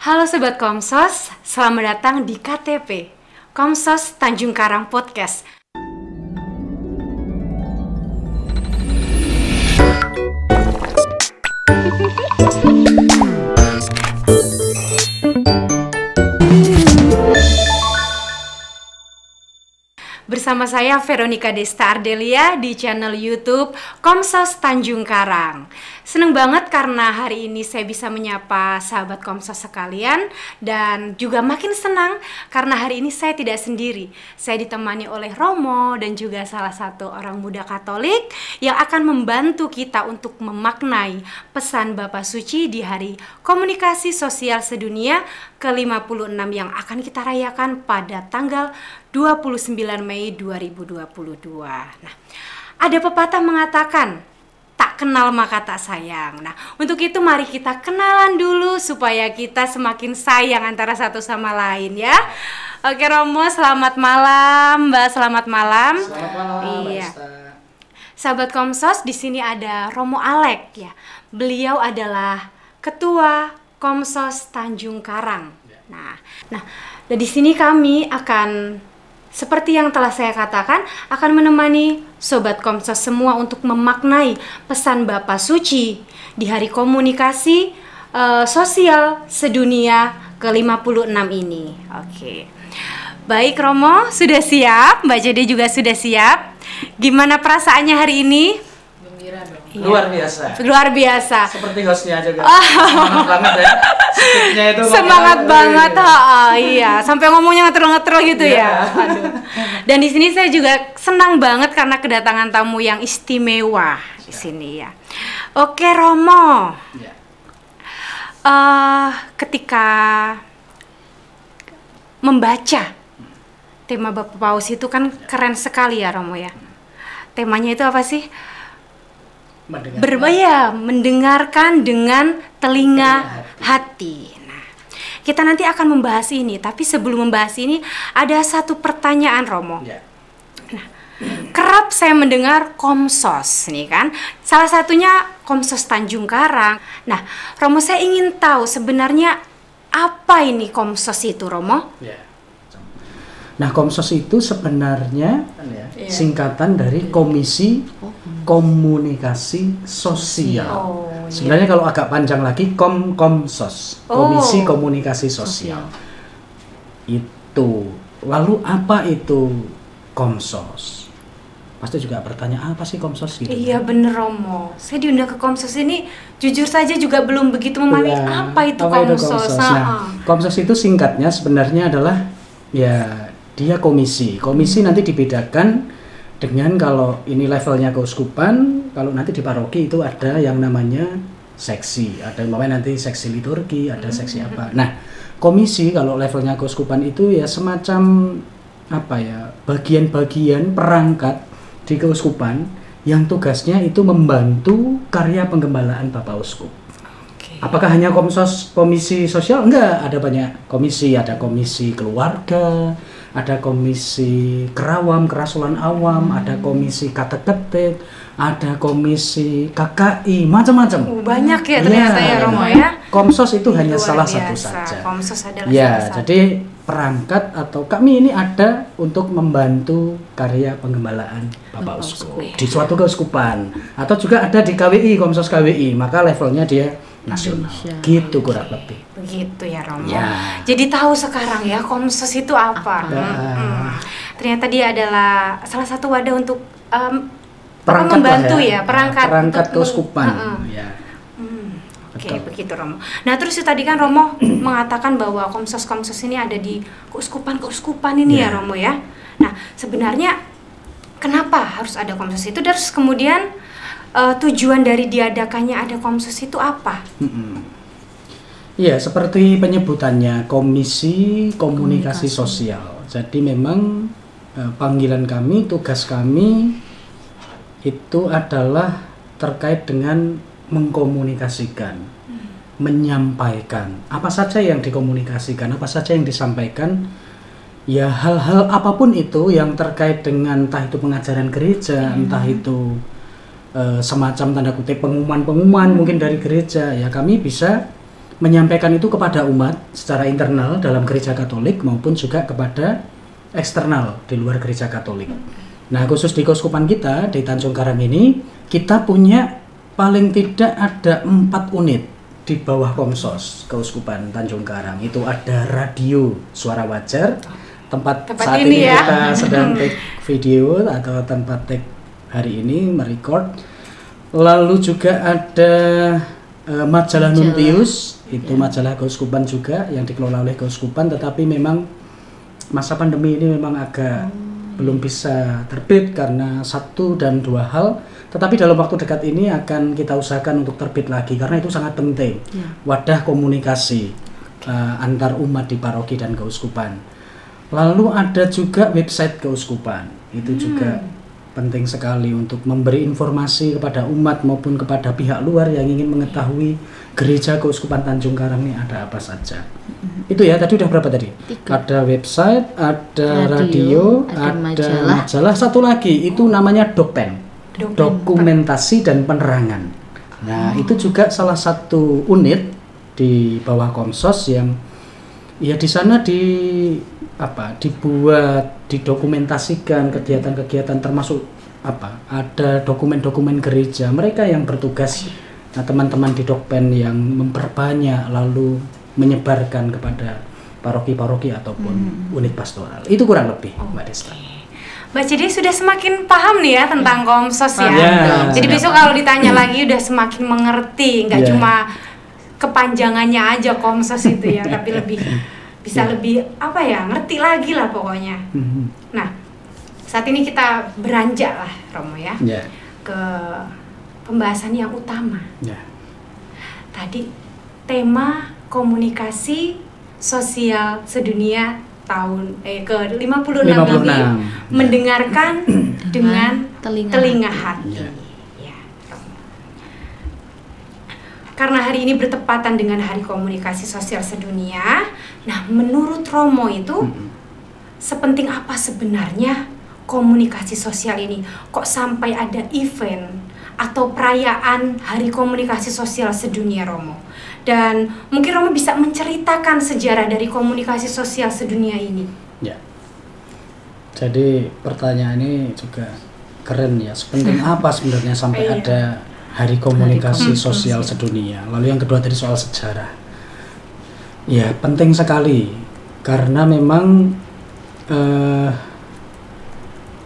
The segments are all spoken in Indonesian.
Halo Sobat Komsos, selamat datang di KTP, Komsos Tanjung Karang Podcast. Bersama saya Veronica Desta Ardelia di channel YouTube Komsos Tanjung Karang. Seneng banget karena hari ini saya bisa menyapa sahabat Komsos sekalian, dan juga makin senang karena hari ini saya tidak sendiri. Saya ditemani oleh Romo dan juga salah satu orang muda Katolik yang akan membantu kita untuk memaknai pesan Bapa Suci di Hari Komunikasi Sosial Sedunia ke-56 yang akan kita rayakan pada tanggal 29 Mei 2022. Nah, ada pepatah mengatakan, tak kenal maka tak sayang. Nah, untuk itu mari kita kenalan dulu supaya kita semakin sayang antara satu sama lain ya. Oke Romo, selamat malam, Mbak. Selamat malam. Selamat malam, iya. Mbak. Sahabat Komsos, di sini ada Romo Alek ya. Beliau adalah Ketua Komsos Tanjung Karang. Nah, dan di sini kami akan, seperti yang telah saya katakan, akan menemani Sobat Komsos semua untuk memaknai pesan Bapa Suci di Hari Komunikasi Sosial Sedunia ke-56 ini. Oke. Baik Romo, sudah siap? Mbak Jade juga sudah siap? Gimana perasaannya hari ini? Gembira dong. Iya. Luar biasa. Luar biasa. Seperti hostnya juga. Semangat banget ya. Speaknya itu Semangat banget, iya. Sampai ngomongnya ngetrol-ngetrol gitu ya. Iya. Aduh. Dan di sini saya juga senang banget karena kedatangan tamu yang istimewa di sini ya. Oke Romo. Ya. Ketika membaca tema Bapak Paus itu kan keren sekali ya Romo ya. Temanya itu apa sih? Mendengarkan dengan telinga hati. Nah, kita nanti akan membahas ini, tapi sebelum membahas ini ada satu pertanyaan Romo. Ya. Nah, kerap saya mendengar Komsos nih kan, salah satunya Komsos Tanjung Karang. Nah, Romo, saya ingin tahu sebenarnya apa ini Komsos itu, Romo? Ya. Nah, Komsos itu sebenarnya singkatan dari Komisi Komunikasi Sosial. Sebenarnya kalau agak panjang lagi, Komsos, Komisi Komunikasi Sosial. Itu. Lalu apa itu Komsos? Pasti juga bertanya, apa sih Komsos gitu? Iya bener Romo, saya diundang ke Komsos ini jujur saja juga belum begitu memahami apa itu Komsos. Nah, Komsos itu singkatnya sebenarnya adalah ya dia komisi. Komisi nanti dibedakan dengan kalau ini levelnya keuskupan, kalau nanti di paroki itu ada yang namanya seksi. Ada namanya nanti seksi liturgi, ada seksi apa. Nah, komisi kalau levelnya keuskupan itu ya semacam apa ya, bagian-bagian perangkat di keuskupan yang tugasnya itu membantu karya penggembalaan Bapak Uskup. Apakah hanya komisi sosial? Enggak, ada banyak komisi. Ada komisi keluarga, ada komisi kerawam, kerasulan awam, ada komisi kateketik, ada komisi KKI, macam-macam. Banyak ya ternyata ya Romo ya. Komsos itu hanya Luar salah biasa. satu saja. Komsos adalah ya, salah satu. jadi perangkat atau kami ini ada untuk membantu karya penggembalaan Bapak Uskup di suatu keuskupan, atau juga ada di KWI, Komsos KWI, maka levelnya dia nasional. Gitu kurang lebih. Begitu ya Romo. Ya. Jadi tahu sekarang ya Komsos itu apa. Ternyata dia adalah salah satu wadah untuk Perangkat membantu lah ya, perangkat untuk keuskupan. Ya. Oke, begitu Romo. Nah terus tadi kan Romo mengatakan bahwa Komsos ini ada di keuskupan ini ya Romo ya. Nah sebenarnya kenapa harus ada Komsos itu? Terus kemudian tujuan dari diadakannya ada Komsos itu apa? Iya, seperti penyebutannya, Komisi Komunikasi Sosial. Jadi memang panggilan kami, tugas kami itu adalah terkait dengan mengkomunikasikan, menyampaikan apa saja yang dikomunikasikan, apa saja yang disampaikan. Ya hal-hal apapun itu yang terkait dengan entah itu pengajaran gereja, entah itu semacam tanda kutip pengumuman-pengumuman mungkin dari gereja, ya kami bisa menyampaikan itu kepada umat secara internal dalam gereja Katolik maupun juga kepada eksternal di luar gereja Katolik. Nah, khusus di keuskupan kita di Tanjung Karang ini, kita punya paling tidak ada 4 unit di bawah Komsos Keuskupan Tanjung Karang. Itu ada radio Suara Wajar, tempat saat ini ya, kita sedang take video atau tempat take hari ini merecord. Lalu juga ada majalah Nuntius, itu majalah keuskupan juga yang dikelola oleh keuskupan, tetapi memang masa pandemi ini memang agak belum bisa terbit karena 1 dan 2 hal. Tetapi dalam waktu dekat ini akan kita usahakan untuk terbit lagi karena itu sangat penting. Wadah komunikasi antar umat di paroki dan keuskupan. Lalu ada juga website keuskupan. Itu juga penting sekali untuk memberi informasi kepada umat maupun kepada pihak luar yang ingin mengetahui gereja keuskupan Tanjung Karang ini ada apa saja. Itu ya, tadi udah berapa tadi? 3. Ada website, ada radio, ada majalah. Satu lagi itu namanya Dokpen. Dokumentasi dan penerangan. Nah, itu juga salah satu unit di bawah Komsos yang ya di sana dibuat, didokumentasikan kegiatan-kegiatan termasuk ada dokumen-dokumen gereja mereka yang bertugas. Nah, teman-teman di Dokpen yang memperbanyak lalu menyebarkan kepada paroki-paroki ataupun unit pastoral. Itu kurang lebih, Mbak Desta. Mbak Cidi sudah semakin paham nih ya tentang Komsos ya. Jadi besok kalau ditanya lagi udah semakin mengerti, nggak cuma kepanjangannya aja Komsos itu ya, tapi lebih bisa lebih ngerti lagi lah pokoknya. Nah, saat ini kita beranjak lah Romo ya ke pembahasan yang utama. Tadi tema komunikasi sosial sedunia tahun ke-56 ini mendengarkan dengan telinga hati. Karena hari ini bertepatan dengan Hari Komunikasi Sosial Sedunia. Nah, menurut Romo itu sepenting apa sebenarnya komunikasi sosial ini? Kok sampai ada event atau perayaan Hari Komunikasi Sosial Sedunia, Romo? Dan mungkin Romo bisa menceritakan sejarah dari komunikasi sosial sedunia ini. Ya. Jadi pertanyaan ini juga keren ya. Sepenting apa sebenarnya sampai ada Hari Komunikasi Sosial Sedunia? Lalu yang kedua tadi soal sejarah. Ya, penting sekali karena memang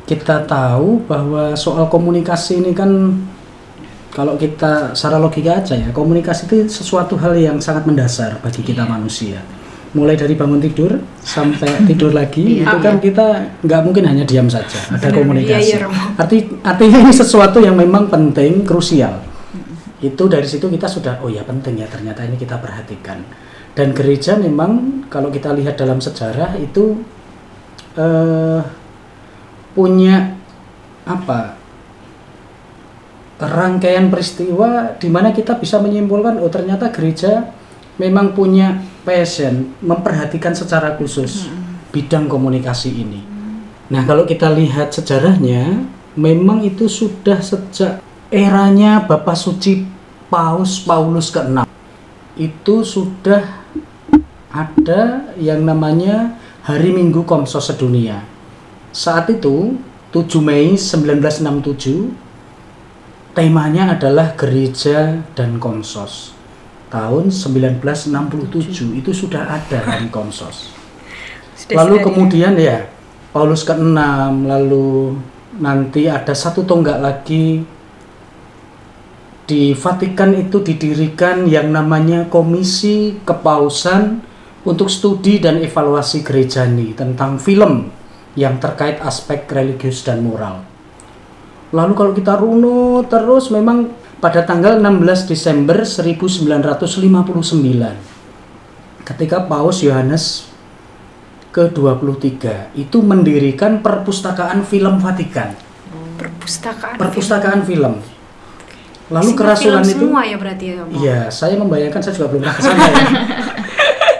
kita tahu bahwa soal komunikasi ini kan kalau kita secara logika aja ya, komunikasi itu sesuatu hal yang sangat mendasar bagi kita manusia. Mulai dari bangun tidur sampai tidur lagi, itu kan kita nggak mungkin hanya diam saja, ada komunikasi. Artinya ini sesuatu yang memang penting, krusial. Itu dari situ kita sudah, oh ya penting ya ternyata ini kita perhatikan. Dan gereja memang kalau kita lihat dalam sejarah itu punya rangkaian peristiwa di mana kita bisa menyimpulkan oh ternyata gereja memang punya passion memperhatikan secara khusus bidang komunikasi ini. Nah, kalau kita lihat sejarahnya memang itu sudah sejak eranya Bapak Suci Paulus ke-6 itu sudah ada yang namanya Hari Minggu Komsos Sedunia. Saat itu 7 Mei 1967 temanya adalah Gereja dan Komsos. Tahun 1967 itu sudah ada Hari Komsos. Lalu kemudian ya Paulus ke-6, lalu nanti ada satu tonggak lagi di Vatikan itu didirikan yang namanya Komisi Kepausan untuk Studi dan Evaluasi Gerejani tentang film yang terkait aspek religius dan moral. Lalu kalau kita runut terus memang pada tanggal 16 Desember 1959 ketika Paus Yohanes ke-23 itu mendirikan Perpustakaan Film Vatikan. Perpustakaan film. Lalu kerasulan itu semua ya berarti ya. Iya, saya membayangkan, saya juga belum pernah ke sana ya.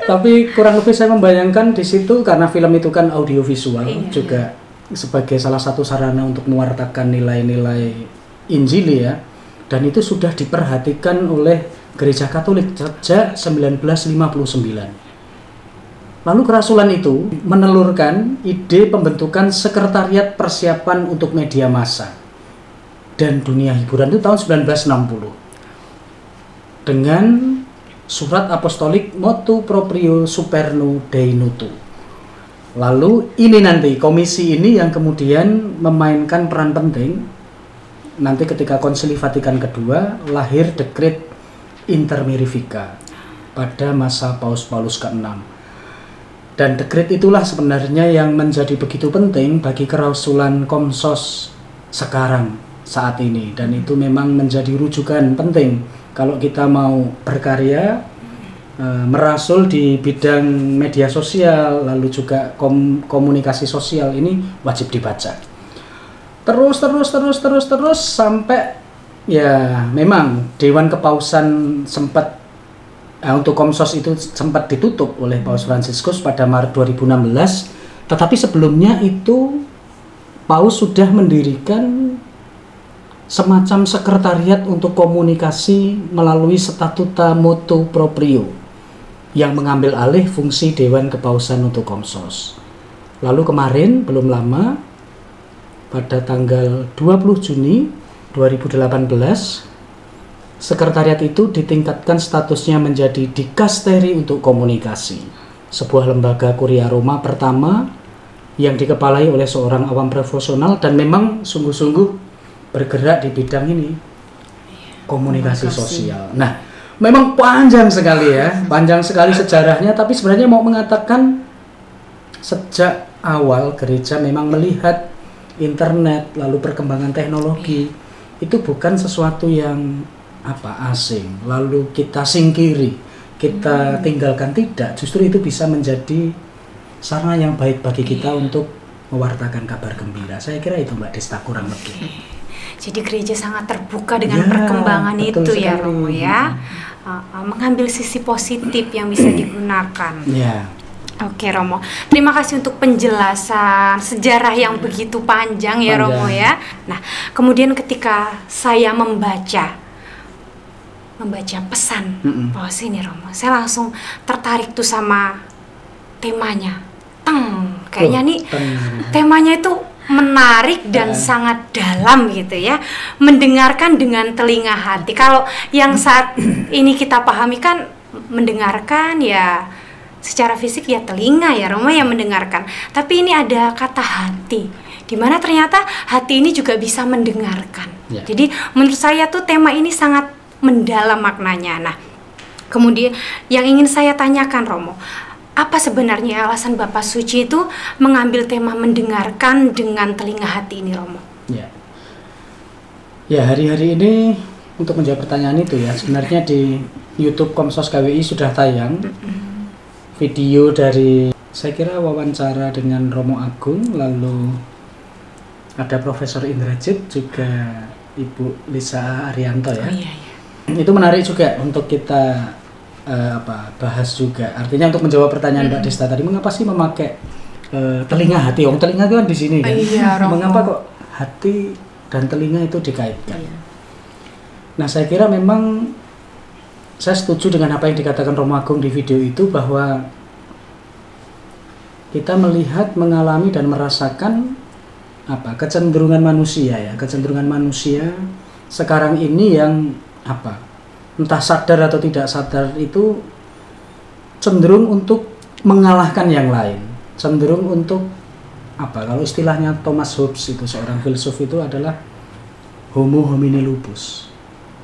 Tapi kurang lebih saya membayangkan di situ karena film itu kan audiovisual juga sebagai salah satu sarana untuk mewartakan nilai-nilai Injil ya, dan itu sudah diperhatikan oleh Gereja Katolik sejak 1959. Lalu kerasulan itu menelurkan ide pembentukan sekretariat persiapan untuk media massa dan dunia hiburan itu tahun 1960 dengan surat apostolik Motu Proprio Superno Dei Nutu. Lalu ini nanti komisi ini yang kemudian memainkan peran penting nanti ketika Konsili Vatikan kedua lahir dekret Intermirifica pada masa Paus ke-6. Dan dekret itulah sebenarnya yang menjadi begitu penting bagi kerasulan Komsos sekarang saat ini, dan itu memang menjadi rujukan penting kalau kita mau berkarya merasul di bidang media sosial lalu juga komunikasi sosial. Ini wajib dibaca terus sampai ya memang Dewan Kepausan sempat untuk Komsos itu sempat ditutup oleh Paus Fransiskus pada Maret 2016, tetapi sebelumnya itu Paus sudah mendirikan semacam sekretariat untuk komunikasi melalui Statuta Motu Proprio yang mengambil alih fungsi Dewan Kepausan untuk Komsos. Lalu kemarin belum lama pada tanggal 20 Juni 2018 sekretariat itu ditingkatkan statusnya menjadi Dikasteri untuk Komunikasi, sebuah lembaga Kuria Roma pertama yang dikepalai oleh seorang awam profesional dan memang sungguh-sungguh bergerak di bidang ini, komunikasi sosial. Nah, memang panjang sekali ya, panjang sekali sejarahnya, tapi sebenarnya mau mengatakan sejak awal gereja memang melihat internet lalu perkembangan teknologi itu bukan sesuatu yang asing, lalu kita singkiri, kita tinggalkan, tidak. Justru itu bisa menjadi sarana yang baik bagi kita untuk mewartakan kabar gembira. Saya kira itu Mbak Desta kurang lebih. Jadi gereja sangat terbuka dengan perkembangan itu sekali. Ya Romo ya, mengambil sisi positif yang bisa digunakan. Ya. Oke Romo, terima kasih untuk penjelasan sejarah yang begitu panjang ya Romo ya. Nah, kemudian ketika saya membaca pesan Paus ini Romo, saya langsung tertarik tuh sama temanya. Kayaknya nih temanya itu menarik dan sangat dalam gitu ya. Mendengarkan dengan telinga hati. Kalau yang saat ini kita pahami kan mendengarkan ya secara fisik ya telinga ya Romo yang mendengarkan. Tapi ini ada kata hati, dimana ternyata hati ini juga bisa mendengarkan. Jadi menurut saya tuh tema ini sangat mendalam maknanya. Nah, kemudian yang ingin saya tanyakan Romo, apa sebenarnya alasan Bapak Suci itu mengambil tema mendengarkan dengan telinga hati ini Romo? Ya hari-hari ini untuk menjawab pertanyaan itu ya, sebenarnya di YouTube Komsos KWI sudah tayang video dari saya kira wawancara dengan Romo Agung, lalu ada Profesor Indrajit juga Ibu Lisa Arianto ya. Itu menarik juga untuk kita bahas juga. Artinya untuk menjawab pertanyaan Mbak Desta tadi, mengapa sih memakai telinga hati? Telinga itu kan di sini kan. Mengapa kok hati dan telinga itu dikaitkan? Nah, saya kira memang saya setuju dengan apa yang dikatakan Romo Agung di video itu, bahwa kita melihat, mengalami dan merasakan kecenderungan manusia ya, kecenderungan manusia sekarang ini yang entah sadar atau tidak sadar itu cenderung untuk mengalahkan yang lain, cenderung untuk kalau istilahnya Thomas Hobbes itu seorang filsuf itu adalah homo homini lupus.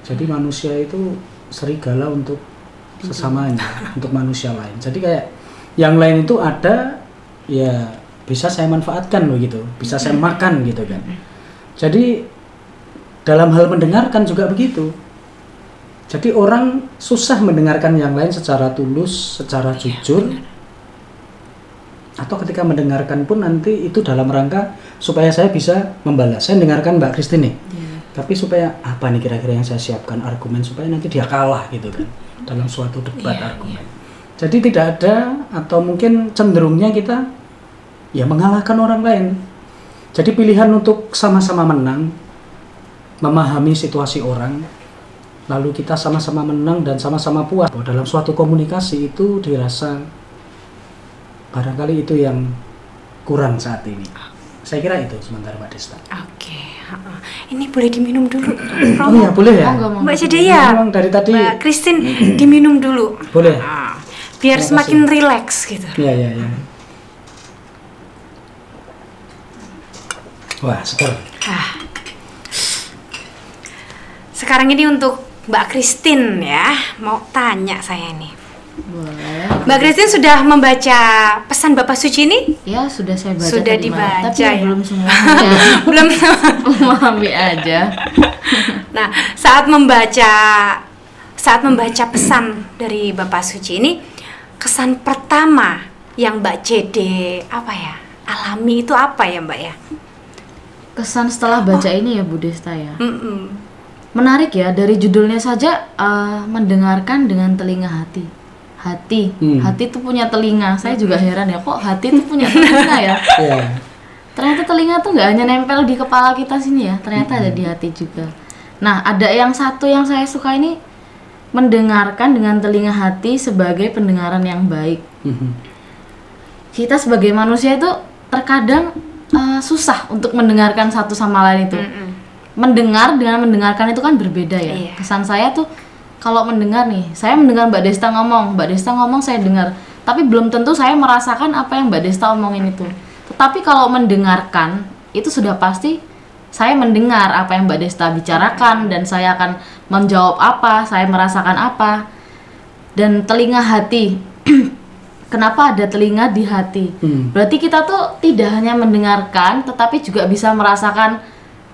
Jadi manusia itu serigala untuk sesamanya, untuk manusia lain. Jadi kayak yang lain itu ada ya bisa saya manfaatkan begitu, bisa saya makan gitu kan. Jadi dalam hal mendengarkan juga begitu. Jadi orang susah mendengarkan yang lain secara tulus, secara jujur. Atau ketika mendengarkan pun nanti itu dalam rangka supaya saya bisa membalas. Saya dengarkan Mbak Christine nih. Tapi supaya apa nih kira-kira yang saya siapkan argumen supaya nanti dia kalah gitu kan dalam suatu debat argumen. Jadi tidak ada, atau mungkin cenderungnya kita ya mengalahkan orang lain. Jadi pilihan untuk sama-sama menang, memahami situasi orang, lalu kita sama-sama menang dan sama-sama puas. Dalam suatu komunikasi itu dirasa barangkali itu yang kurang saat ini. Saya kira itu sementara Mbak Desta. Oke. Ini boleh diminum dulu. Oh ya, boleh ya. Mbak Cede ya. Memang dari tadi Mbak Christine diminum dulu. boleh. Biar Terima semakin kasih. rileks gitu. Iya, iya, iya. Wah, seger. Sekarang ini untuk Mbak Christine ya, mau tanya saya nih. Boleh. Mbak Christine sudah membaca pesan Bapak Suci ini? Ya sudah saya baca Sudah tadi, Mbak. dibaca Tapi ya? belum semuanya. Belum. Memahami aja. Nah, saat membaca pesan dari Bapak Suci ini, kesan pertama yang Mbak Cede alami itu apa ya, Mbak ya? Kesan setelah baca ini ya Bu Desta ya. Mm-mm. Menarik ya, dari judulnya saja mendengarkan dengan telinga hati. Hati itu punya telinga. Saya juga heran ya, kok hati itu punya telinga ya. Iya. Ternyata telinga tuh nggak hanya nempel di kepala kita sini ya, ternyata ada di hati juga. Nah, ada yang satu yang saya suka ini, mendengarkan dengan telinga hati sebagai pendengaran yang baik. Kita sebagai manusia itu terkadang susah untuk mendengarkan satu sama lain itu. Mendengar dengan mendengarkan itu kan berbeda ya. Iya. Kesan saya tuh kalau mendengar nih, saya mendengar Mbak Desta ngomong saya dengar, tapi belum tentu saya merasakan apa yang Mbak Desta omongin itu. Tetapi kalau mendengarkan itu sudah pasti saya mendengar apa yang Mbak Desta bicarakan dan saya akan menjawab apa, saya merasakan apa. Dan telinga hati. Kenapa ada telinga di hati? Berarti kita tuh tidak hanya mendengarkan tetapi juga bisa merasakan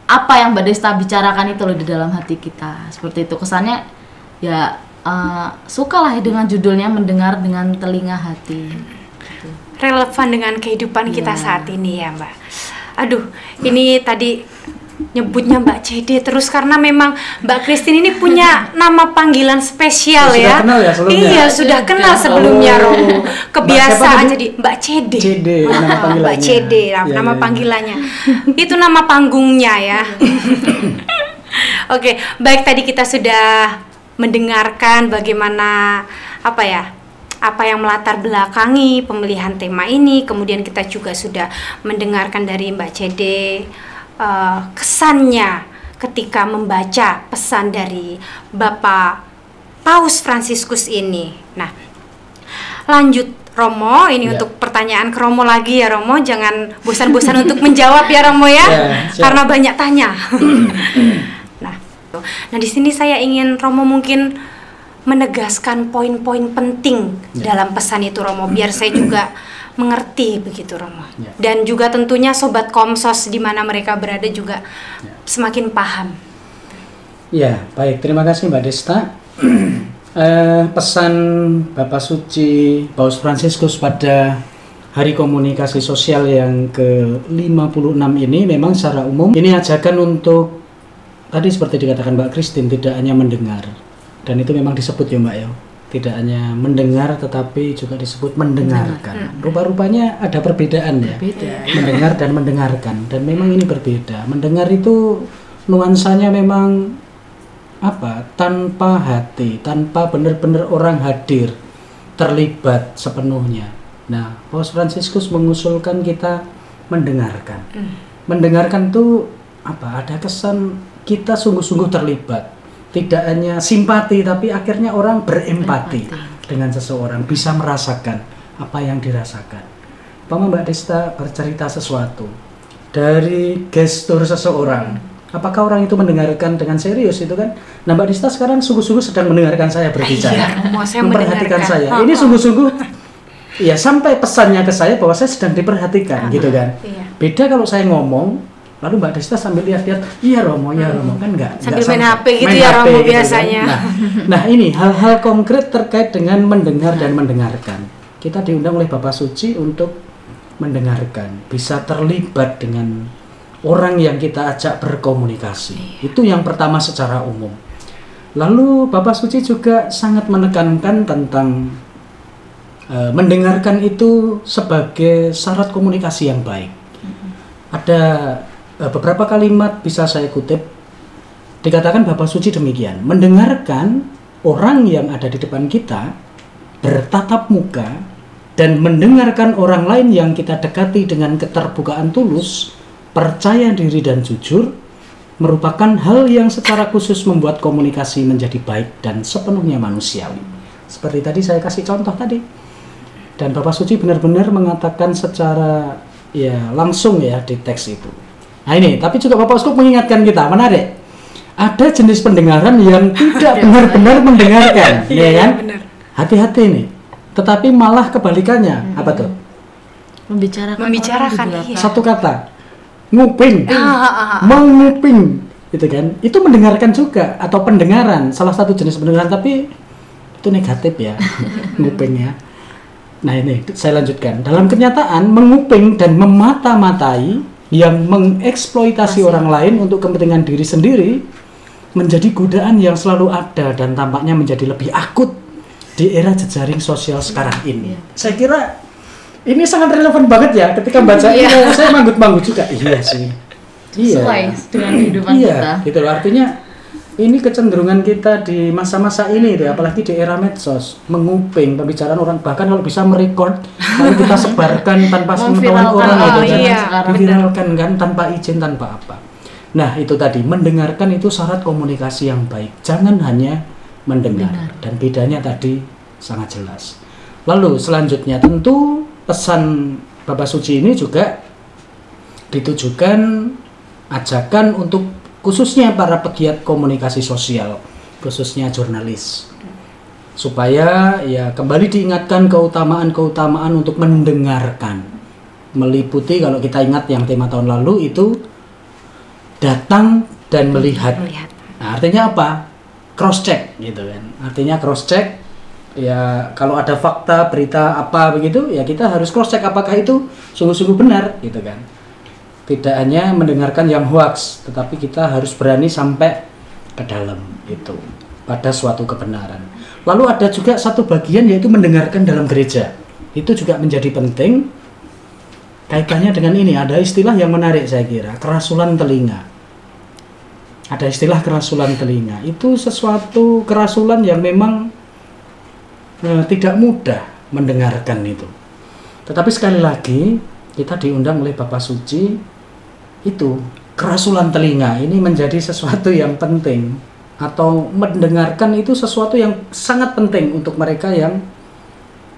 apa yang Mbak Desta bicarakan itu loh di dalam hati kita. Seperti itu kesannya ya, sukalah dengan judulnya mendengar dengan telinga hati. Relevan dengan kehidupan kita saat ini ya, Mbak. Aduh, ini tadi nyebutnya Mbak Cede terus karena memang Mbak Christine ini punya nama panggilan spesial Sudah ya. kenal ya sebelumnya? Iya, sudah kenal sebelumnya Romo. Kebiasaan Mbak siapa jadi Mbak Cede. Cede, nama panggilannya. Mbak Cede, Ya, nama ya. panggilannya. Itu nama panggungnya ya. Oke, baik, tadi kita sudah mendengarkan bagaimana apa yang melatar belakangi pemilihan tema ini. Kemudian kita juga sudah mendengarkan dari Mbak Cede kesannya ketika membaca pesan dari Bapak Paus Fransiskus ini. Nah, lanjut Romo, ini Ya. untuk pertanyaan ke Romo lagi ya Romo, jangan bosan-bosan untuk menjawab ya Romo ya, Ya, siap. karena banyak tanya. Nah, di sini saya ingin Romo mungkin menegaskan poin-poin penting dalam pesan itu Romo, biar saya juga mengerti begitu Romo. Ya. Dan juga tentunya sobat Komsos di mana mereka berada juga semakin paham. Ya, baik. Terima kasih Mbak Desta. Pesan Bapak Suci Paus Fransiskus pada Hari Komunikasi Sosial yang ke-56 ini memang secara umum ini ajakan untuk tadi seperti dikatakan Mbak Christine, tidak hanya mendengar. Dan itu memang disebut ya Mbak ya. Tidak hanya mendengar tetapi juga disebut mendengarkan. Rupa-rupanya ada perbedaan ya. Beda. Mendengar dan mendengarkan, dan memang ini berbeda. Mendengar itu nuansanya memang tanpa hati, tanpa benar-benar orang hadir terlibat sepenuhnya. Nah, Paus Fransiskus mengusulkan kita mendengarkan. Mendengarkan itu ada kesan kita sungguh-sungguh terlibat, tidak hanya simpati tapi akhirnya orang berempati dengan seseorang, bisa merasakan apa yang dirasakan. Mbak Desta bercerita sesuatu dari gestur seseorang, apakah orang itu mendengarkan dengan serius itu kan? Nah, Mbak Desta sekarang sungguh-sungguh sedang mendengarkan saya berbicara, Iya, Romo, saya memperhatikan mendengarkan. saya. Ini sungguh-sungguh, ya sampai pesannya ke saya bahwa saya sedang diperhatikan, gitu kan? Iya. Beda kalau saya ngomong, lalu Mbak Desta sambil lihat-lihat, iya Romo kan enggak. Sambil enggak main sampai. HP gitu Main ya, HP Romo, gitu biasanya. kan. Nah, ini hal-hal konkret terkait dengan mendengar dan mendengarkan. Kita diundang oleh Bapak Suci untuk mendengarkan, bisa terlibat dengan orang yang kita ajak berkomunikasi. Itu yang pertama secara umum. Lalu Bapak Suci juga sangat menekankan tentang mendengarkan itu sebagai syarat komunikasi yang baik. Ada beberapa kalimat bisa saya kutip. Dikatakan Bapak Suci demikian, mendengarkan orang yang ada di depan kita bertatap muka dan mendengarkan orang lain yang kita dekati dengan keterbukaan tulus, percaya diri dan jujur merupakan hal yang secara khusus membuat komunikasi menjadi baik dan sepenuhnya manusiawi. Seperti tadi saya kasih contoh tadi. Dan Bapak Suci benar-benar mengatakan secara ya langsung ya di teks itu. Nah ini, tapi juga Bapak Uskup mengingatkan kita, menarik. Ada jenis pendengaran yang tidak benar-benar mendengarkan, ya kan? Hati-hati nih. Tetapi malah kebalikannya, apa tuh? Membicarakan iya. Satu kata, nguping, menguping, gitu kan? Itu mendengarkan juga atau pendengaran, salah satu jenis pendengaran, tapi itu negatif ya, ngupingnya. Nah ini saya lanjutkan. Dalam kenyataan, menguping dan memata-matai yang mengeksploitasi orang lain untuk kepentingan diri sendiri menjadi godaan yang selalu ada dan tampaknya menjadi lebih akut di era jejaring sosial sekarang ini. Saya kira ini sangat relevan banget ya ketika baca ini. Saya manggut-manggut juga. Iya sih. Sesuai dengan kehidupan kita. Gitu loh. Artinya ini kecenderungan kita di masa-masa ini, apalagi di era medsos, menguping pembicaraan orang, bahkan kalau bisa merekord, lalu kita sebarkan tanpa sepengetahuan orang, diviralkan kan tanpa izin, tanpa apa. Nah itu tadi, mendengarkan itu syarat komunikasi yang baik, jangan hanya mendengar. Dan bedanya tadi sangat jelas. Lalu selanjutnya tentu pesan Bapak Suci ini juga ditujukan ajakan untuk khususnya para pegiat komunikasi sosial, khususnya jurnalis, supaya ya kembali diingatkan keutamaan-keutamaan untuk mendengarkan, meliputi kalau kita ingat yang tema tahun lalu itu datang dan melihat. Nah, artinya apa? Cross check gitu kan. Artinya cross check ya, kalau ada fakta berita apa begitu ya kita harus cross check apakah itu sungguh-sungguh benar gitu kan. Tidak hanya mendengarkan yang hoax, tetapi kita harus berani sampai ke dalam itu pada suatu kebenaran. Lalu ada juga satu bagian yaitu mendengarkan dalam gereja. Itu juga menjadi penting. Kaitannya dengan ini ada istilah yang menarik saya kira, kerasulan telinga. Ada istilah kerasulan telinga. Itu sesuatu kerasulan yang memang tidak mudah mendengarkan itu. Tetapi sekali lagi kita diundang oleh Bapak Suci. Itu kerasulan telinga ini menjadi sesuatu yang penting, atau mendengarkan itu sesuatu yang sangat penting untuk mereka yang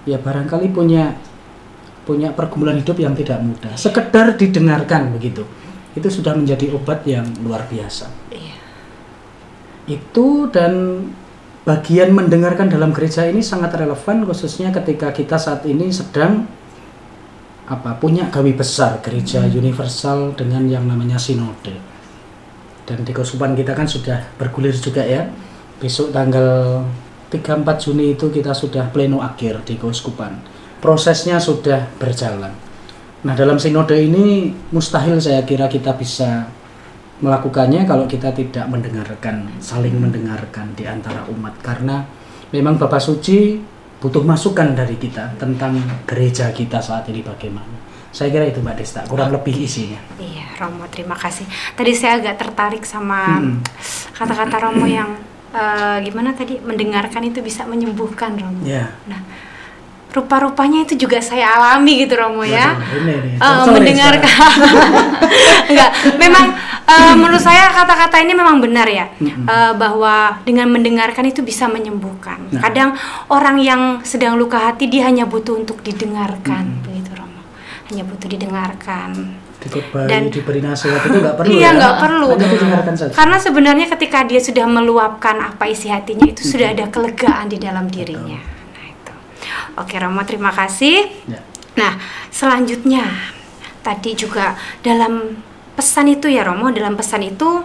ya barangkali punya pergumulan hidup yang tidak mudah. Sekedar didengarkan begitu, itu sudah menjadi obat yang luar biasa. Itu, dan bagian mendengarkan dalam gereja ini sangat relevan khususnya ketika kita saat ini sedang punya gawe besar gereja universal dengan yang namanya sinode. Dan di keuskupan kita kan sudah bergulir juga ya. Besok tanggal 3-4 Juni itu kita sudah pleno akhir di keuskupan. Prosesnya sudah berjalan. Nah, dalam sinode ini mustahil saya kira kita bisa melakukannya kalau kita tidak mendengarkan, saling mendengarkan di antara umat, karena memang Bapak Suci butuh masukan dari kita tentang gereja kita saat ini bagaimana. Saya kira itu Mbak Desta, kurang lebih isinya. Iya, Romo, terima kasih. Tadi saya agak tertarik sama kata-kata Romo yang gimana tadi, mendengarkan itu bisa menyembuhkan, Romo. Yeah. Nah, rupa-rupanya itu juga saya alami gitu, Romo ya. Ini. Mendengarkan. Enggak, memang menurut saya kata-kata ini memang benar ya, bahwa dengan mendengarkan itu bisa menyembuhkan. Kadang orang yang sedang luka hati dia hanya butuh untuk didengarkan, begitu Romo. Hanya butuh didengarkan. Dan diberi nasihat itu nggak perlu. Iya, nggak perlu. Hanya didengarkan saja. Karena sebenarnya ketika dia sudah meluapkan apa isi hatinya itu sudah ada kelegaan di dalam dirinya. Nah itu. Oke Romo, terima kasih. Ya. Nah selanjutnya tadi juga dalam pesan itu ya Romo, dalam pesan itu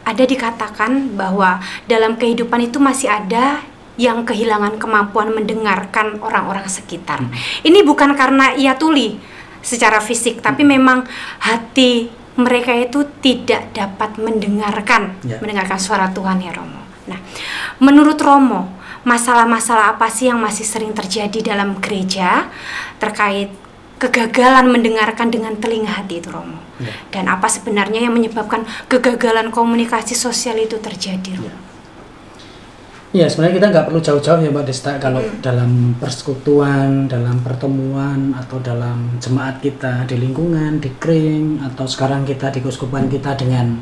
ada dikatakan bahwa dalam kehidupan itu masih ada yang kehilangan kemampuan mendengarkan orang-orang sekitar. Ini bukan karena ia tuli secara fisik, tapi memang hati mereka itu tidak dapat mendengarkan suara Tuhan ya Romo. Nah, menurut Romo, masalah-masalah apa sih yang masih sering terjadi dalam gereja terkait kegagalan mendengarkan dengan telinga hati itu, Romo? Ya. Dan apa sebenarnya yang menyebabkan kegagalan komunikasi sosial itu terjadi, Romo? Ya, sebenarnya kita nggak perlu jauh-jauh ya Mbak Desta, kalau dalam persekutuan, dalam pertemuan, atau dalam jemaat kita di lingkungan, di Kring, atau sekarang kita di keuskupan kita dengan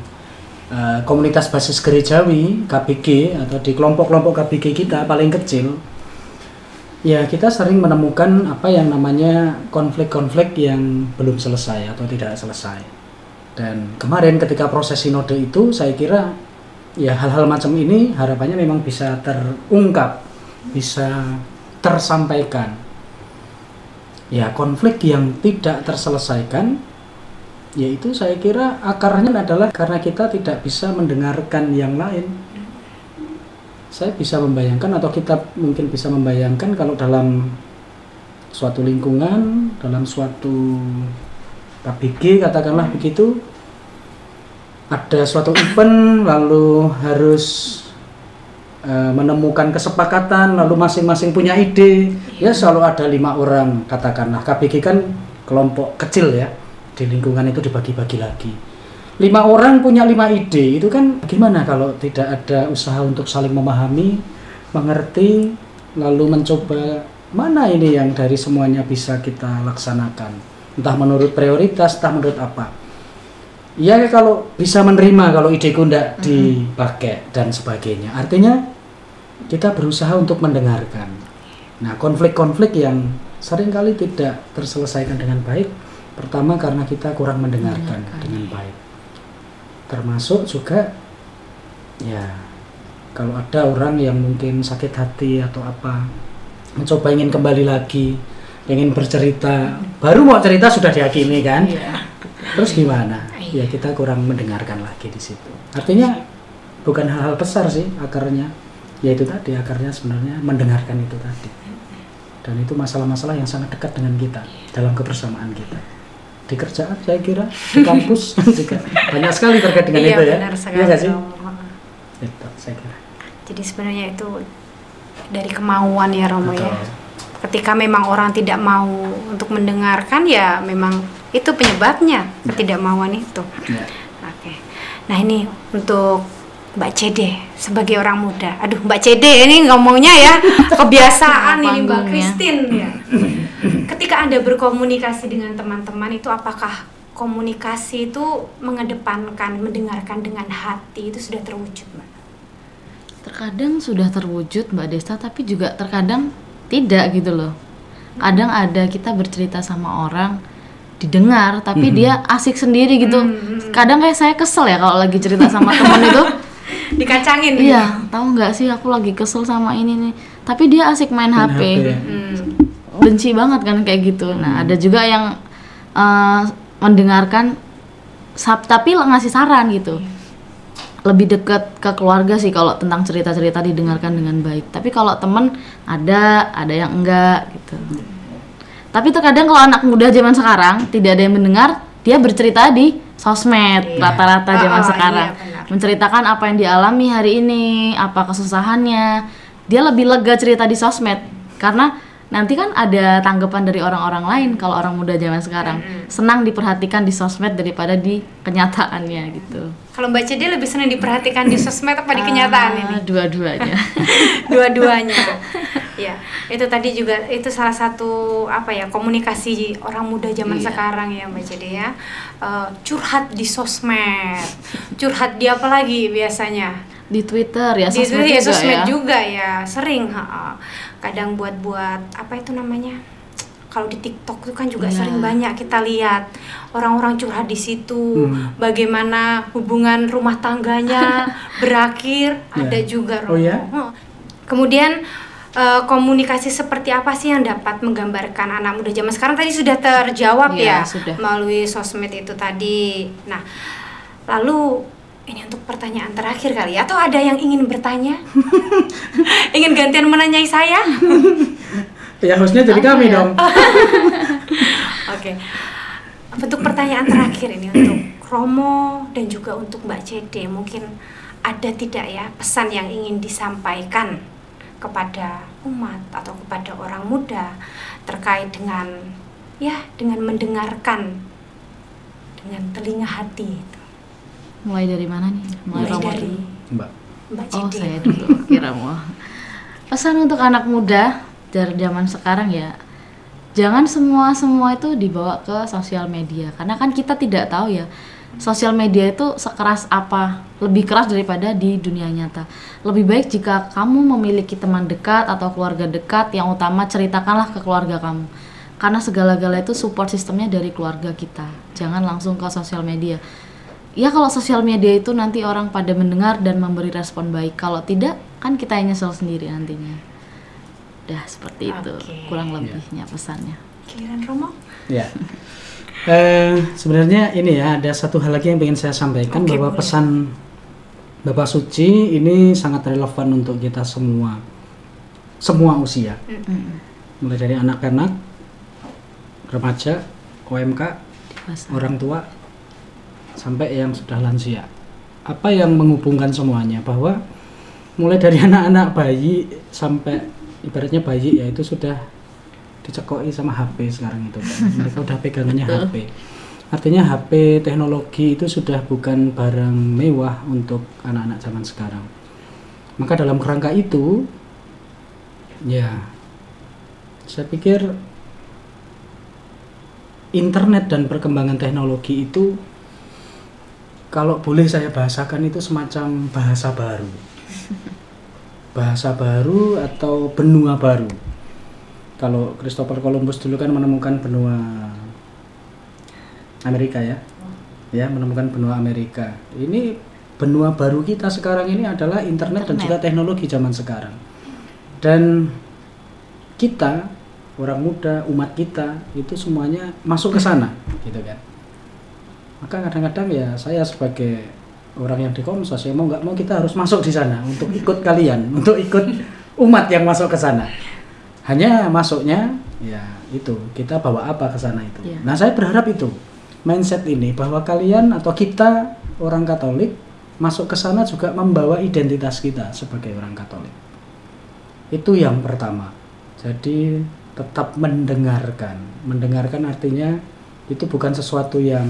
komunitas basis gerejawi, KBG, atau di kelompok-kelompok KBG kita paling kecil, ya kita sering menemukan apa yang namanya konflik-konflik yang belum selesai atau tidak selesai. Dan kemarin ketika proses sinode itu, saya kira ya hal-hal macam ini harapannya memang bisa terungkap, bisa tersampaikan. Ya, konflik yang tidak terselesaikan, yaitu saya kira akarnya adalah karena kita tidak bisa mendengarkan yang lain. Saya bisa membayangkan, atau kita mungkin bisa membayangkan, kalau dalam suatu lingkungan, dalam suatu KBG katakanlah begitu, ada suatu event lalu harus menemukan kesepakatan, lalu masing-masing punya ide, ya selalu ada 5 orang katakanlah. KBG kan kelompok kecil ya, di lingkungan itu dibagi-bagi lagi. 5 orang punya 5 ide, itu kan gimana kalau tidak ada usaha untuk saling memahami, mengerti, lalu mencoba mana ini yang dari semuanya bisa kita laksanakan, entah menurut prioritas, entah menurut apa. Ya kalau bisa menerima kalau ideku tidak dipakai dan sebagainya, artinya kita berusaha untuk mendengarkan. Nah, konflik-konflik yang seringkali tidak terselesaikan dengan baik, pertama karena kita kurang mendengarkan dengan baik. Termasuk juga ya kalau ada orang yang mungkin sakit hati atau apa, mencoba ingin kembali lagi, ingin bercerita, baru mau cerita sudah dihakimi kan, terus gimana? Ya kita kurang mendengarkan lagi di situ. Artinya bukan hal-hal besar sih akarnya, yaitu tadi akarnya sebenarnya mendengarkan itu tadi. Dan itu masalah-masalah yang sangat dekat dengan kita dalam kebersamaan kita. Di kerjaan saya kira, di kampus juga banyak sekali terkait dengan itu ya. Benar sekali. Iya nggak sih? Itu saya kira. Jadi sebenarnya itu dari kemauan ya, Romo. Betul. Ya. Ketika memang orang tidak mau untuk mendengarkan, ya memang itu penyebabnya ketidakmauan itu. Ya. Oke. Nah ini untuk Mbak Cede sebagai orang muda. Aduh, Mbak Cede ini ngomongnya ya kebiasaan ini Mbak Panggungnya. Christine ya. Ketika Anda berkomunikasi dengan teman-teman itu, apakah komunikasi itu mengedepankan mendengarkan dengan hati itu sudah terwujud, Mbak? Terkadang sudah terwujud Mbak Desta, tapi juga terkadang tidak gitu loh. Kadang ada kita bercerita sama orang, didengar tapi dia asik sendiri gitu. Kadang kayak saya kesel ya kalau lagi cerita sama temen itu, Dikacangin iya, tahu nggak sih aku lagi kesel sama ini nih, tapi dia asik main HP. ya. Benci banget kan kayak gitu. Nah, ada juga yang mendengarkan tapi ngasih saran gitu. Lebih dekat ke keluarga sih kalau tentang cerita-cerita didengarkan dengan baik. Tapi kalau temen ada yang enggak gitu. Tapi terkadang kalau anak muda zaman sekarang tidak ada yang mendengar, dia bercerita di sosmed. Rata-rata zaman sekarang menceritakan apa yang dialami hari ini, apa kesusahannya. Dia lebih lega cerita di sosmed karena nanti kan ada tanggapan dari orang-orang lain. Kalau orang muda zaman sekarang senang diperhatikan di sosmed daripada di kenyataannya gitu. Kalau Mbak Cede lebih senang diperhatikan di sosmed apa di kenyataan ini? Dua-duanya. Dua-duanya. Ya, itu tadi juga itu salah satu komunikasi orang muda zaman sekarang ya Mbak Cede ya. Curhat di sosmed. Curhat di apa lagi biasanya? Di Twitter ya, Di sosmed Twitter, juga sosmed ya. juga ya, sering. Kadang buat apa itu namanya? Kalau di TikTok itu kan juga sering banyak kita lihat orang-orang curhat di situ, bagaimana hubungan rumah tangganya berakhir, ada juga. Oh ya? Kemudian komunikasi seperti apa sih yang dapat menggambarkan anak muda zaman sekarang tadi sudah terjawab ya sudah. melalui sosmed itu tadi. Nah, lalu ini untuk pertanyaan terakhir kali ya, atau ada yang ingin bertanya? Ingin gantian menanyai saya? Ya hostnya jadi kami dong. Oke. Untuk pertanyaan terakhir ini untuk Romo dan juga untuk Mbak Cede, mungkin ada tidak ya pesan yang ingin disampaikan kepada umat atau kepada orang muda terkait dengan ya dengan mendengarkan dengan telinga hati. Mulai dari mana nih? Mulai Romo dari dulu. Mbak. Mbak Oh, Cidi. saya dulu kira mau. Pesan untuk anak muda dari zaman sekarang ya, jangan semua itu dibawa ke sosial media, karena kan kita tidak tahu ya sosial media itu sekeras apa, lebih keras daripada di dunia nyata. Lebih baik jika kamu memiliki teman dekat atau keluarga dekat, yang utama ceritakanlah ke keluarga kamu, karena segala-gala itu support sistemnya dari keluarga kita. Jangan langsung ke sosial media. Ya kalau sosial media itu nanti orang pada mendengar dan memberi respon baik, kalau tidak kan kita yang nyesel sendiri nantinya. Dah seperti itu Oke. kurang lebihnya pesannya. Giliran Romo. Ya. Sebenarnya ini ya, ada satu hal lagi yang ingin saya sampaikan, Oke, bahwa boleh. pesan Bapak Suci ini sangat relevan untuk kita semua usia, mulai dari anak-anak, remaja, OMK, Dewasa. orang tua, sampai yang sudah lansia. Apa yang menghubungkan semuanya, bahwa mulai dari anak-anak bayi sampai ibaratnya bayi ya itu sudah dicekoki sama HP sekarang itu kan. Mereka udah pegangannya HP. Artinya HP, teknologi itu sudah bukan barang mewah untuk anak-anak zaman sekarang. Maka dalam kerangka itu ya saya pikir internet dan perkembangan teknologi itu, kalau boleh saya bahasakan, itu semacam bahasa baru. Bahasa baru atau benua baru. Kalau Christopher Columbus dulu kan menemukan benua Amerika ya. Ya, menemukan benua Amerika. Ini benua baru kita sekarang ini adalah internet dan juga teknologi zaman sekarang. Dan kita, orang muda, umat kita itu semuanya masuk ke sana, gitu kan. Maka kadang-kadang ya saya sebagai orang yang di Komsos, ya mau nggak mau kita harus masuk di sana untuk ikut kalian, untuk ikut umat yang masuk ke sana. Hanya masuknya ya itu kita bawa apa ke sana itu. Iya. Nah, saya berharap itu mindset ini, bahwa kalian atau kita orang Katolik masuk ke sana juga membawa identitas kita sebagai orang Katolik. Itu yang pertama. Jadi tetap mendengarkan. Mendengarkan artinya itu bukan sesuatu yang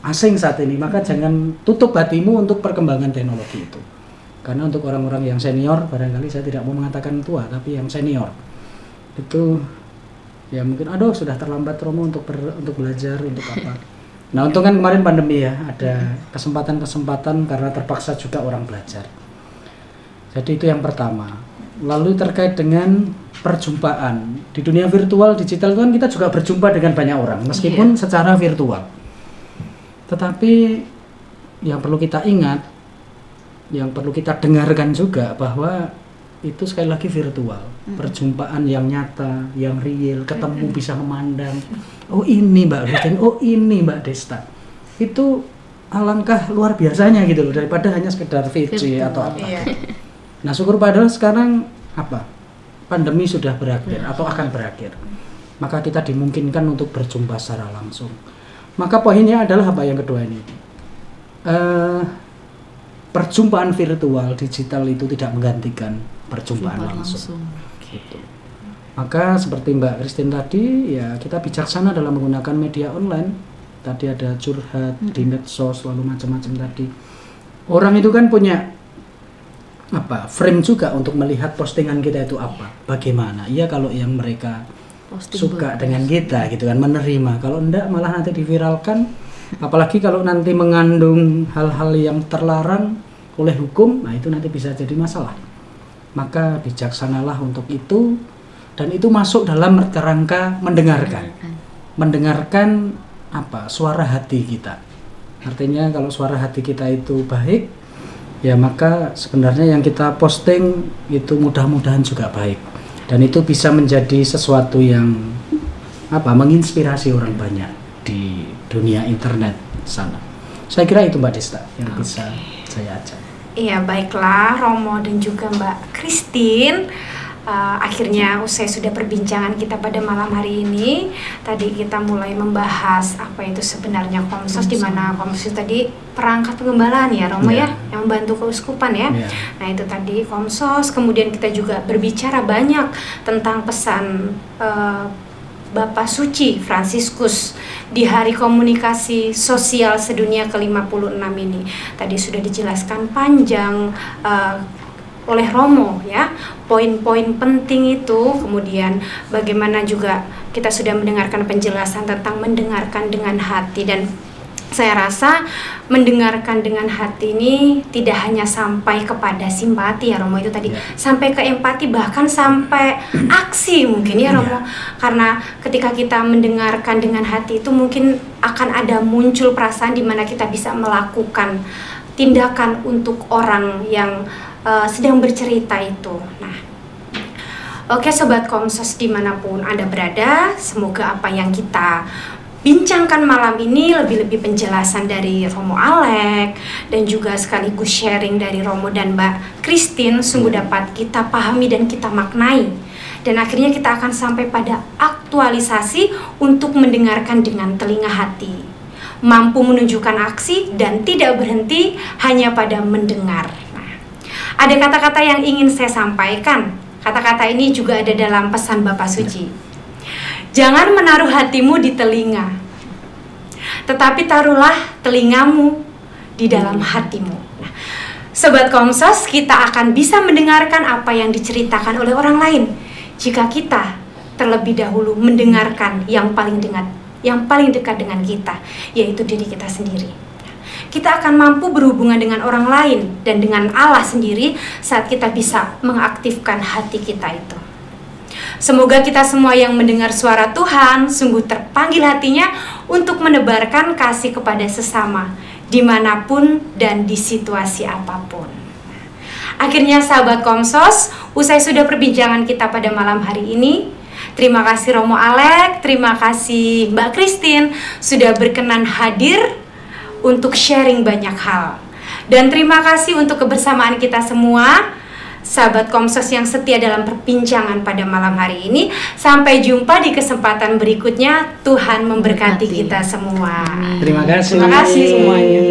asing saat ini, maka jangan tutup hatimu untuk perkembangan teknologi itu. Karena untuk orang-orang yang senior, barangkali saya tidak mau mengatakan tua, tapi yang senior itu ya mungkin aduh sudah terlambat Romo untuk belajar, untuk apa. Nah, untung kan kemarin pandemi ya, ada kesempatan-kesempatan karena terpaksa juga orang belajar. Jadi itu yang pertama. Lalu terkait dengan perjumpaan di dunia virtual, digital itu kan kita juga berjumpa dengan banyak orang meskipun secara virtual. Tetapi yang perlu kita ingat, yang perlu kita dengarkan juga, bahwa itu sekali lagi virtual, perjumpaan yang nyata, yang real, ketemu bisa memandang, oh ini Mbak Christine, oh ini Mbak Desta, itu alangkah luar biasanya gitu loh, daripada hanya sekedar VC atau apa. Iya. Nah, syukur padahal sekarang apa, pandemi sudah berakhir atau akan berakhir, maka kita dimungkinkan untuk berjumpa secara langsung. Maka poinnya adalah apa yang kedua ini, perjumpaan virtual digital itu tidak menggantikan perjumpaan langsung. Gitu. Maka seperti Mbak Christine tadi, ya kita bijaksana dalam menggunakan media online. Tadi ada curhat di medsos, lalu macam-macam tadi. Orang itu kan punya apa, frame juga untuk melihat postingan kita itu apa, bagaimana. Iya, kalau yang mereka suka dengan kita gitu kan, menerima. Kalau enggak malah nanti diviralkan. Apalagi kalau nanti mengandung hal-hal yang terlarang oleh hukum, nah itu nanti bisa jadi masalah. Maka bijaksanalah untuk itu, dan itu masuk dalam kerangka mendengarkan apa, suara hati kita. Artinya kalau suara hati kita itu baik, ya maka sebenarnya yang kita posting itu mudah-mudahan juga baik, dan itu bisa menjadi sesuatu yang apa, menginspirasi orang banyak di dunia internet sana. Saya kira itu Mbak Desta yang bisa saya ajak. Iya, baiklah Romo dan juga Mbak Christine. Akhirnya usai sudah perbincangan kita pada malam hari ini. Tadi kita mulai membahas apa itu sebenarnya Komsos, di mana Komsos tadi perangkat pengembalaan ya Romo ya, yang membantu keuskupan ya. Nah itu tadi Komsos. Kemudian kita juga berbicara banyak tentang pesan Bapak Suci Fransiskus di Hari Komunikasi Sosial Sedunia ke-56 ini. Tadi sudah dijelaskan panjang oleh Romo ya, poin-poin penting itu. Kemudian bagaimana juga kita sudah mendengarkan penjelasan tentang mendengarkan dengan hati, dan saya rasa mendengarkan dengan hati ini tidak hanya sampai kepada simpati ya Romo, itu tadi sampai ke empati, bahkan sampai aksi mungkin ya Romo. Karena ketika kita mendengarkan dengan hati itu mungkin akan ada muncul perasaan di mana kita bisa melakukan tindakan untuk orang yang sedang bercerita itu. Nah, oke Sobat Komsos dimanapun Anda berada, semoga apa yang kita bincangkan malam ini, lebih-lebih penjelasan dari Romo Alek dan juga sekaligus sharing dari Romo dan Mbak Christine sungguh dapat kita pahami dan kita maknai, dan akhirnya kita akan sampai pada aktualisasi untuk mendengarkan dengan telinga hati, mampu menunjukkan aksi dan tidak berhenti hanya pada mendengar. Nah, ada kata-kata yang ingin saya sampaikan. Kata-kata ini juga ada dalam pesan Bapak Suci. Jangan menaruh hatimu di telinga, tetapi taruhlah telingamu di dalam hatimu. Nah, Sobat Komsos, kita akan bisa mendengarkan apa yang diceritakan oleh orang lain jika kita terlebih dahulu mendengarkan yang paling dekat dengan kita, yaitu diri kita sendiri. Kita akan mampu berhubungan dengan orang lain dan dengan Allah sendiri saat kita bisa mengaktifkan hati kita itu. Semoga kita semua yang mendengar suara Tuhan sungguh terpanggil hatinya untuk menebarkan kasih kepada sesama, dimanapun dan di situasi apapun. Akhirnya sahabat Komsos, usai sudah perbincangan kita pada malam hari ini, terima kasih Romo Alek, terima kasih Mbak Christine sudah berkenan hadir untuk sharing banyak hal. Dan terima kasih untuk kebersamaan kita semua, sahabat Komsos yang setia dalam perbincangan pada malam hari ini. Sampai jumpa di kesempatan berikutnya. Tuhan memberkati kita semua. Terima kasih. Terima kasih semuanya.